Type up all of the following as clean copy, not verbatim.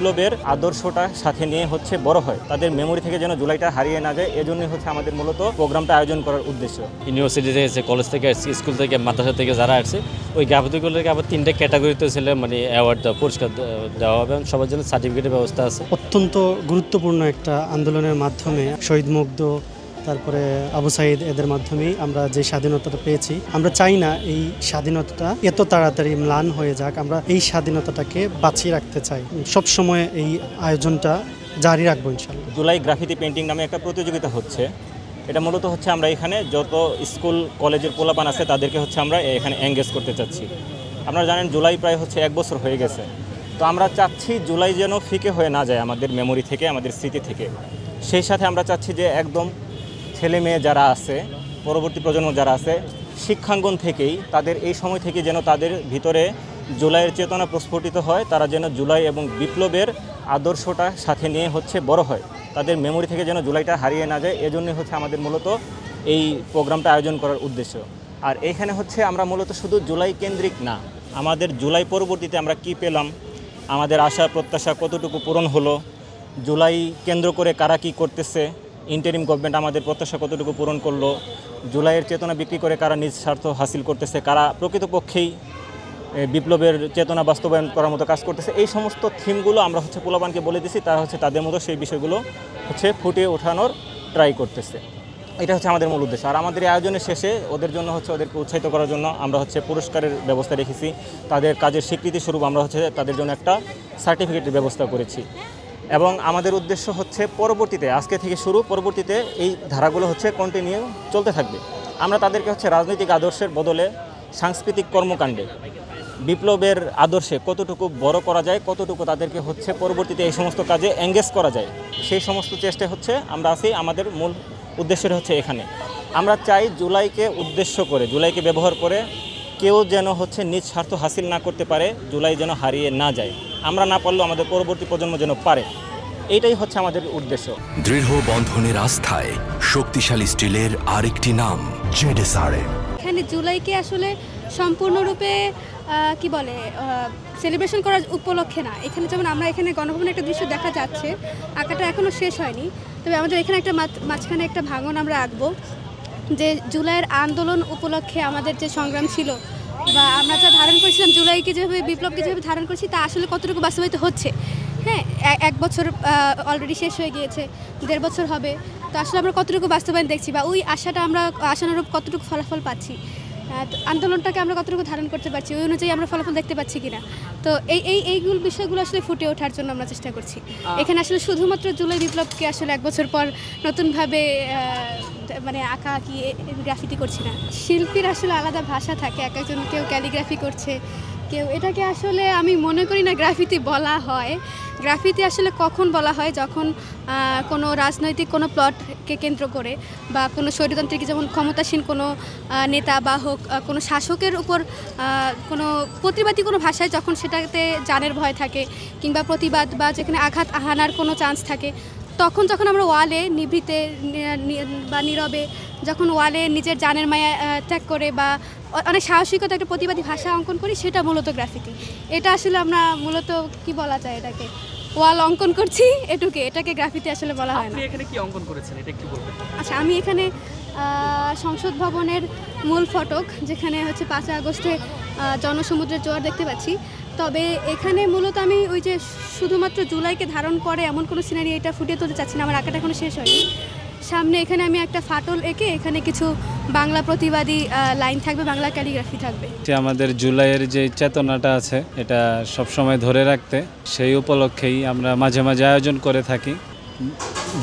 বিপ্লবের আদর্শটা সাথে নিয়ে হচ্ছে বড় হয়, তাদের মেমোরি থেকে যেন জুলাইটা হারিয়ে না যায়, এজন্যই হচ্ছে আমাদের মূলত প্রোগ্রামটা আয়োজন করার উদ্দেশ্য। ইউনিভার্সিটি থেকে এসে, কলেজ থেকে আসছে, স্কুল থেকে, মাদ্রাসা থেকে যারা আসছে, ওই গ্রাফিতিগুলোকে আবার 3টে ক্যাটাগরিতে ছিল মানে অ্যাওয়ার্ড দেওয়া, পুরস্কার দেওয়া হবে, সবার জন্য সার্টিফিকেটের ব্যবস্থা আছে। অত্যন্ত গুরুত্বপূর্ণ একটা আন্দোলনের মাধ্যমে শহীদ মুগ্ধ, তারপরে আবু সাইদ, এদের মাধ্যমেই আমরা যে স্বাধীনতাটা পেয়েছি, আমরা চাই না এই স্বাধীনতাটা এত তাড়াতাড়ি ম্লান হয়ে যাক। আমরা এই স্বাধীনতাটাকে বাঁচিয়ে রাখতে চাই, সবসময় এই আয়োজনটা জারি রাখবো ইনশাল্লাহ। জুলাই গ্রাফিতি পেন্টিং নামে একটা প্রতিযোগিতা হচ্ছে, এটা মূলত হচ্ছে আমরা এখানে যত স্কুল কলেজের পোলাপান আছে তাদেরকে হচ্ছে আমরা এখানে এঙ্গেজ করতে চাচ্ছি। আপনারা জানেন জুলাই প্রায় হচ্ছে 1 বছর হয়ে গেছে, তো আমরা চাচ্ছি জুলাই যেন ফিকে হয়ে না যায় আমাদের মেমোরি থেকে, আমাদের স্মৃতি থেকে। সেই সাথে আমরা চাচ্ছি যে একদম ছেলে মেয়ে যারা আছে, পরবর্তী প্রজন্ম যারা আছে, শিক্ষাঙ্গন থেকেই তাদের এই সময় থেকে যেন তাদের ভিতরে জুলাইয়ের চেতনা প্রস্ফুটিত হয়, তারা যেন জুলাই এবং বিপ্লবের আদর্শটা সাথে নিয়ে হচ্ছে বড় হয়, তাদের মেমোরি থেকে যেন জুলাইটা হারিয়ে না যায়, এজন্যই হচ্ছে আমাদের মূলত এই প্রোগ্রামটা আয়োজন করার উদ্দেশ্য। আর এইখানে হচ্ছে আমরা মূলত শুধু জুলাই কেন্দ্রিক না, আমাদের জুলাই পরবর্তীতে আমরা কি পেলাম, আমাদের আশা প্রত্যাশা কতটুকু পূরণ হলো, জুলাই কেন্দ্র করে কারা কী করতেছে, ইন্টারিম গভর্নমেন্ট আমাদের প্রত্যাশা কতটুকু পূরণ করলো, জুলাইয়ের চেতনা বিক্রি করে কারা নিজ স্বার্থ হাসিল করতেছে, কারা প্রকৃতপক্ষেই বিপ্লবের চেতনা বাস্তবায়ন করার মতো কাজ করতেছে, এই সমস্ত থিমগুলো আমরা হচ্ছে পোলাপানকে বলে দিছি, তারা হচ্ছে তাদের মতো সেই বিষয়গুলো হচ্ছে ফুটিয়ে ওঠানোর ট্রাই করতেছে। এটা হচ্ছে আমাদের মূল উদ্দেশ্য। আর আমাদের এই আয়োজনের শেষে ওদের জন্য হচ্ছে ওদেরকে উৎসাহিত করার জন্য আমরা হচ্ছে পুরস্কারের ব্যবস্থা রেখেছি, তাদের কাজের স্বীকৃতি স্বরূপ আমরা হচ্ছে তাদের জন্য একটা সার্টিফিকেটের ব্যবস্থা করেছি। এবং আমাদের উদ্দেশ্য হচ্ছে পরবর্তীতে, আজকে থেকে শুরু, পরবর্তীতে এই ধারাগুলো হচ্ছে কন্টিনিউ চলতে থাকবে। আমরা তাদেরকে হচ্ছে রাজনৈতিক আদর্শের বদলে সাংস্কৃতিক কর্মকাণ্ডে বিপ্লবের আদর্শে কতটুকু বড় করা যায়, কতটুকু তাদেরকে হচ্ছে পরবর্তীতে এই সমস্ত কাজে এঙ্গেজ করা যায়, সেই সমস্ত চেষ্টা হচ্ছে আমরা আছি। আমাদের মূল উদ্দেশ্যটা হচ্ছে এখানে আমরা চাই জুলাইকে উদ্দেশ্য করে, জুলাইকে ব্যবহার করে কেউ যেন হচ্ছে নিজ স্বার্থ হাসিল না করতে পারে, জুলাই যেন হারিয়ে না যায়, আমরা না পারলেও আমাদের পরবর্তী প্রজন্ম যেন পারে, এইটাই হচ্ছে আমাদের উদ্দেশ্য। দৃঢ় বন্ধনের আস্থায় শক্তিশালী স্টিলের আরেকটি নাম জেডএসআরএম। এখানে জুলাইকে আসলে সম্পূর্ণরূপে কি বলে সেলিব্রেশন করার উপলক্ষে না, এখানে যেমন আমরা এখানে গণভবনে একটা দৃশ্য দেখা যাচ্ছে, আঁকাটা এখনও শেষ হয়নি, তবে আমাদের এখানে একটা মাঝখানে একটা ভাঙন আমরা আঁকবো, যে জুলাইয়ের আন্দোলন উপলক্ষে আমাদের যে সংগ্রাম ছিল বা আমরা যা ধারণ করেছিলাম, জুলাইকে যেভাবে, বিপ্লবকে যেভাবে ধারণ করেছি, তা আসলে কতটুকু বাস্তবায়িত হচ্ছে। হ্যাঁ, 1 বছর অলরেডি শেষ হয়ে গিয়েছে, 1.5 বছর হবে, তো আসলে আমরা কতটুকু বাস্তবায়ন দেখছি বা ওই আশাটা আমরা আশানুরূপ কতটুকু ফলাফল পাচ্ছি, আন্দোলনটাকে আমরা কতটুকু ধারণ করতে পারছি, ওই অনুযায়ী আমরা ফলাফল দেখতে পাচ্ছি কিনা। তো এইগুলো বিষয়গুলো আসলে ফুটে ওঠার জন্য আমরা চেষ্টা করছি। এখানে আসলে শুধুমাত্র জুলাই বিপ্লবকে আসলে 1 বছর পর নতুনভাবে মানে আঁকা কি গ্রাফিতি করছি না। শিল্পীর আসলে আলাদা ভাষা থাকে, এক একজন, কেউ ক্যালিগ্রাফি করছে, কেউ, এটাকে আসলে আমি মনে করি না গ্রাফিতি বলা হয়। গ্রাফিতি আসলে কখন বলা হয়, যখন কোনো রাজনৈতিক কোনো প্লটকে কেন্দ্র করে বা কোনো স্বৈরতান্ত্রিক, যেমন ক্ষমতাসীন কোনো নেতা বা হোক কোনো শাসকের উপর কোনো প্রতিবাদী কোনো ভাষায়, যখন সেটাতে জানের ভয় থাকে কিংবা প্রতিবাদ বা যেখানে আঘাত হানার কোনো চান্স থাকে, তখন যখন আমরা ওয়ালে নিভৃতে বা নীরবে, যখন ওয়ালে নিজের জানের মায়া ত্যাগ করে বা অনেক সাহসিকতা একটা প্রতিবাদী ভাষা অঙ্কন করি, সেটা মূলত গ্রাফিতি। এটা আসলে আমরা মূলত কি বলা যায়, এটাকে ওয়াল অঙ্কন করছি, এটাকে গ্রাফিতি আসলে বলা হয় না। আপনি এখানে কি অঙ্কন করেছেন, এটা একটু বলবেন? আচ্ছা, আমি এখানে সংসদ ভবনের মূল ফটক, যেখানে হচ্ছে 5 আগস্টে জনসমুদ্রের জোয়ার দেখতে পাচ্ছি, তবে এখানে মূলত আমি ওই যে শুধুমাত্র জুলাইকে ধারণ করে এমন কোনো সিনারি এটা ফুটিয়ে তুলতে চাচ্ছি না, আমার আঁকাটা এখনো শেষ হয়নি। সামনে এখানে আমি একটা ফাটল এঁকে এখানে কিছু বাংলা প্রতিবাদী লাইন থাকবে, বাংলা ক্যালিগ্রাফি থাকবে। আমাদের জুলাইয়ের যে চেতনাটা আছে, এটা সবসময় ধরে রাখতে, সেই উপলক্ষেই আমরা মাঝে মাঝে আয়োজন করে থাকি।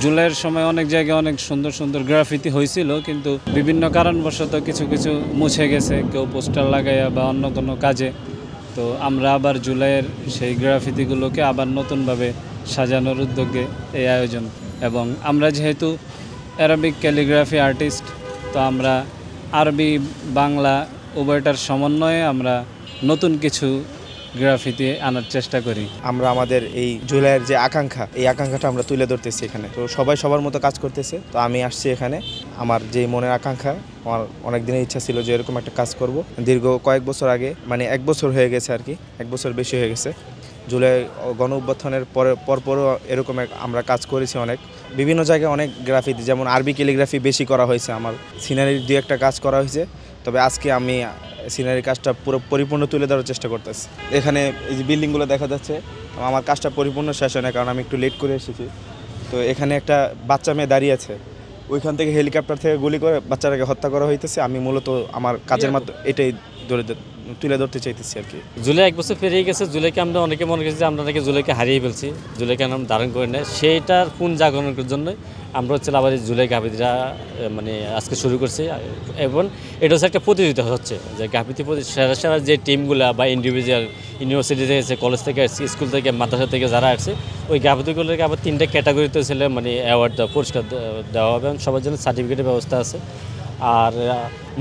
জুলাইয়ের সময় অনেক জায়গায় অনেক সুন্দর সুন্দর গ্রাফিতি হয়েছিল, কিন্তু বিভিন্ন কারণবশত কিছু কিছু মুছে গেছে, কেউ পোস্টার লাগাইয়া বা অন্য কোনো কাজে। তো আমরা আবার জুলাইয়ের সেই গ্রাফিতিগুলোকে আবার নতুনভাবে সাজানোর উদ্যোগে এই আয়োজন। এবং আমরা যেহেতু অ্যারাবিক ক্যালিগ্রাফি আর্টিস্ট, তো আমরা আরবি বাংলা উভয়টার সমন্বয়ে আমরা নতুন কিছু গ্রাফিতি আনার চেষ্টা করি। আমরা আমাদের এই জুলাইয়ের যে আকাঙ্ক্ষা, এই আকাঙ্ক্ষাটা আমরা তুলে ধরতেছি এখানে। তো সবাই সবার মতো কাজ করতেছে, তো আমি আসছি এখানে, আমার যে মনের আকাঙ্ক্ষা, আমার অনেক দিনের ইচ্ছা ছিল যে এরকম একটা কাজ করব। দীর্ঘ কয়েক বছর আগে, মানে 1 বছর হয়ে গেছে আর কি, 1 বছর বেশি হয়ে গেছে, জুলাই গণ অভ্যুত্থানের পরপরও এরকম আমরা কাজ করেছি অনেক বিভিন্ন জায়গায় অনেক গ্রাফিতি, যেমন আরবি ক্যালিগ্রাফি বেশি করা হয়েছে, আমার সিনারির 2-1টা কাজ করা হয়েছে। তবে আজকে আমি সিনারির কাজটা পুরো পরিপূর্ণ তুলে ধরার চেষ্টা করতেছি। এখানে এই যে বিল্ডিংগুলো দেখা যাচ্ছে, আমার কাজটা পরিপূর্ণ শেষ হয় না, কারণ আমি একটু লেট করে এসেছি। তো এখানে একটা বাচ্চা মেয়ে দাঁড়িয়ে আছে, ওইখান থেকে হেলিকপ্টার থেকে গুলি করে বাচ্চাটাকে হত্যা করা হইতেছে। আমি মূলত আমার কাজের মাধ্যমে এটাই তুলে ধরতে চাইতেছি আর কি। জুলাই 1 বছর পেরিয়ে গেছে, জুলাইকে আমরা অনেকে মনে করছি যে আমরা নাকি জুলাইকে হারিয়ে ফেলছি, জুলাইকে আমরা ধারণ করে নেয়। সেইটার পুনর্জাগরণের জন্য আমরা হচ্ছে আবার এই জুলাই গাফিতিটা মানে আজকে শুরু করছি। এবং এটা হচ্ছে একটা প্রতিযোগিতা হচ্ছে যে গাফিতি সেরা সেরা যে টিমগুলো বা ইন্ডিভিজুয়াল ইউনিভার্সিটি থেকে এসেছে, কলেজ থেকে আসছে, স্কুল থেকে, মাদ্রাসা থেকে যারা আসছে, ওই গাফিতিগুলোকে আবার 3টে ক্যাটাগরিতে ছিল মানে অ্যাওয়ার্ড পুরস্কার দেওয়া হবে এবং সবার জন্য সার্টিফিকেটের ব্যবস্থা আছে। আর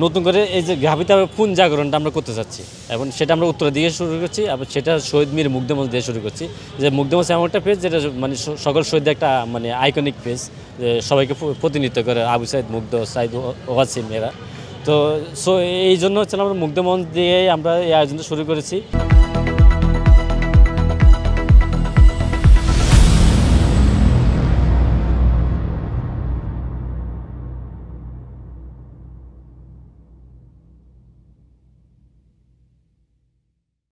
নতুন করে এই যে গাফিতি পুনর্জাগরণটা আমরা করতে চাচ্ছি এবং সেটা আমরা উত্তর দিয়ে শুরু করছি। আবার সেটা শহীদ মীর মুগ্ধমঞ্চ দিয়ে শুরু করছি। যে মুগ্ধমঞ্চ এমন একটা পেজ যেটা মানে সকল শহীদের একটা মানে আইকনিক পেজ, যে সবাইকে প্রতিনিধিত্ব করে, আবু সাইদ, মুগ্ধ, সাইদ, ওয়াসিম এরা। তো এই জন্য হচ্ছে আমরা মুগ্ধমঞ্চ দিয়েই আমরা এই আয়োজনটা শুরু করেছি।